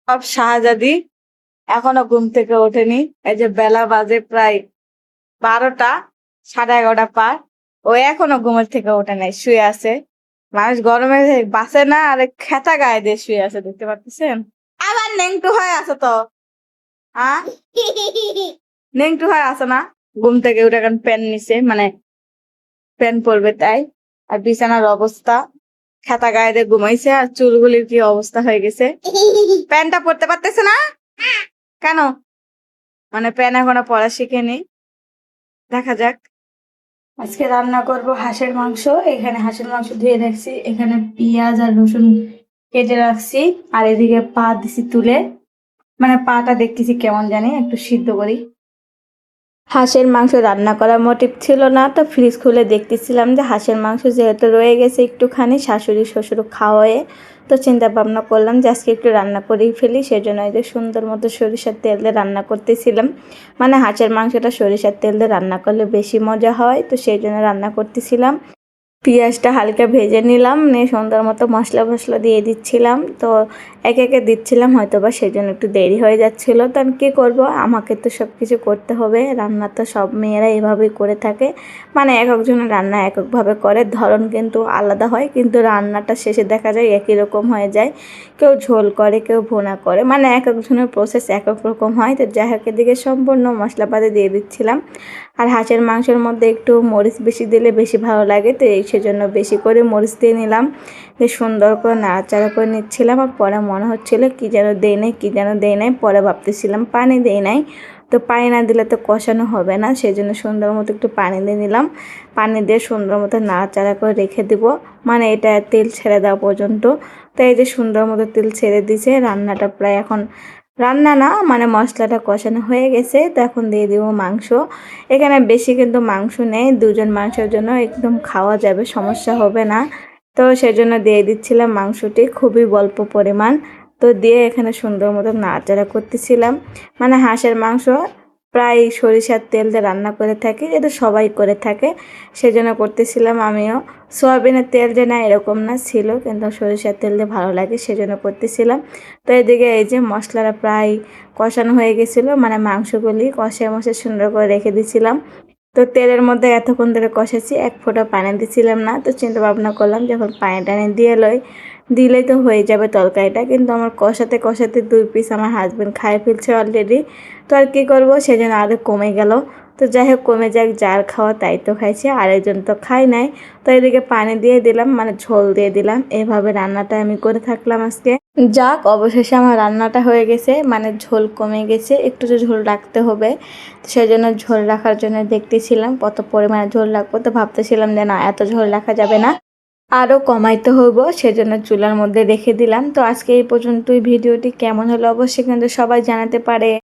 সব শাহজাদি এখনো ঘুম থেকে ওঠেনি। এই যে বেলা বাজে প্রায় 12টা, 11:30 পার। ও এখনো ঘুমের থেকে ওঠে নাই, শুয়ে আছে। মানুষ গরমে বাসে না, আর খেতা গায়ে দিয়ে শুয়ে আছে, দেখতে পাচ্ছেন। আবার নেংটু হয়ে আছে তো, হ্যাঁ নেংটু হয়ে আছে না। ঘুম থেকে উঠে এখন প্যান নিছে, মানে প্যান পরবে তাই। আর বিছানার অবস্থা, খেতা গায়ে দিয়ে ঘুমাইছে, আর চুলগুলির কি অবস্থা হয়ে গেছে। প্যান্টটা পরতে পারতেছে না কেন? মানে প্যান এখনো পরা শিখেনি। দেখা যাক। আজকে রান্না করব হাঁসের মাংস। এখানে হাঁসের মাংস ধুয়ে রাখছি, এখানে পেঁয়াজ আর রসুন কেটে রাখছি, আর এদিকে পা দিছি তুলে। মানে পাটা দেখতেছি কেমন জানি, একটু সিদ্ধ করি। হাঁসের মাংস রান্না করার মোটিভ ছিল না, তো ফ্রিজ খুলে দেখতেছিলাম যে হাঁসের মাংস যেহেতু রয়ে গেছে একটুখানি শাশুড়ি শ্বশুর খাওয়ায়ে, তো চিন্তা ভাবনা করলাম যে আজকে একটু রান্না করেই ফেলি। সেজন্য এই যে সুন্দর মতো সরিষার তেল দিয়ে রান্না করতেছিলাম। মানে হাঁসের মাংসটা সরিষার তেল দিয়ে রান্না করলে বেশি মজা হয়, তো সেই জন্য রান্না করতেছিলাম। পেঁয়াজটা হালকা ভেজে নিলাম, নিয়ে সুন্দর মতো মশলা ফসলা দিয়ে দিচ্ছিলাম। তো একে একে দিচ্ছিলাম, হয়তো বা সেই জন্য একটু দেরি হয়ে যাচ্ছিলো। তো আমি কী করবো, আমাকে তো সব কিছু করতে হবে। রান্না তো সব মেয়েরা এভাবেই করে থাকে, মানে এক একজনের রান্না এক একভাবে করে, ধরন কিন্তু আলাদা হয়, কিন্তু রান্নাটা শেষে দেখা যায় একই রকম হয়ে যায়। কেউ ঝোল করে, কেউ ভুনা করে, মানে এক একজনের প্রসেস এক এক রকম হয়। তো যাই হোক, এদিকে সম্পূর্ণ মশলাপাতি দিয়ে দিচ্ছিলাম। আর হাঁসের মাংসের মধ্যে একটু মরিচ বেশি দিলে বেশি ভালো লাগে, তো এই সেজন্য বেশি করে মরিচ দিয়ে নিলাম। দিয়ে সুন্দর করে নাড়াচাড়া করে নিচ্ছিলাম। আর পরে মনে হচ্ছিলো কী যেন দেই নাই, কী যেন দেই নাই। পরে ভাবতেছিলাম পানি দেই নাই, তো পানি না দিলে তো কষানো হবে না, সেই জন্য সুন্দর মতো একটু পানি দিয়ে নিলাম। পানি দিয়ে সুন্দর মতো নাড়াচাড়া করে রেখে দিব, মানে এটা তেল ছেড়ে দেওয়া পর্যন্ত। তো এই যে সুন্দর মতো তেল ছেড়ে দিছে, রান্নাটা প্রায় এখন, রান্না না মানে মশলাটা কষানো হয়ে গেছে। তো এখন দিয়ে দিব মাংস। এখানে বেশি কিন্তু মাংস নেই, দুজন মানুষের জন্য একদম খাওয়া যাবে, সমস্যা হবে না। তো সেজন্য দিয়ে দিচ্ছিলাম মাংসটি, খুবই অল্প পরিমাণ। তো দিয়ে এখানে সুন্দর মতো নাড়াচাড়া করতেছিলাম। মানে হাঁসের মাংস প্রায় সরিষার তেল দিয়ে রান্না করে থাকি, এটা সবাই করে থাকে, সেজন্য করতেছিলাম আমিও। সোয়াবিনের তেল যে না এরকম না, ছিল, কিন্তু সরিষার তেল দিয়ে ভালো লাগে, সেজন্য করতেছিলাম। তো এদিকে এই যে মশলাটা প্রায় কষানো হয়ে গেছিলো, মানে মাংসগুলি কষে মশে সুন্দর করে রেখে দিয়েছিলাম। তো তেলের মধ্যে এতক্ষণ ধরে কষাচ্ছি, এক ফোঁটা পানি দিছিলাম না। তো চিন্তা ভাবনা করলাম যখন পানি টানি দিয়ে দিলেই তো হয়ে যাবে তরকারিটা, কিন্তু আমার কষাতে কষাতে 2 পিস আমার হাজবেন্ড খাই ফেলছে অলরেডি। তো আর কী করবো, সেজন্য আরও কমে গেল। তো যাই হোক, কমে যাক, যার খাওয়া তাই তো খাইছে, আরেকজন তো খাই নাই। তো এদিকে পানি দিয়ে দিলাম, মানে ঝোল দিয়ে দিলাম। এভাবে রান্নাটা আমি করে থাকলাম আজকে। যাক, অবশেষে আমার রান্নাটা হয়ে গেছে, মানে ঝোল কমে গেছে, একটু তো ঝোল রাখতে হবে। সেই জন্য ঝোল রাখার জন্য দেখতেছিলাম কত পরিমাণে ঝোল রাখবো। তো ভাবতেছিলাম যে না, এত ঝোল রাখা যাবে না, আরও কমাইতে হইব, সেজন্য চুলার মধ্যে রেখে দিলাম। তো আজকে এই পর্যন্তই। ভিডিওটি কেমন হলো অবশ্যই কিন্তু সবাই জানাতে পারে।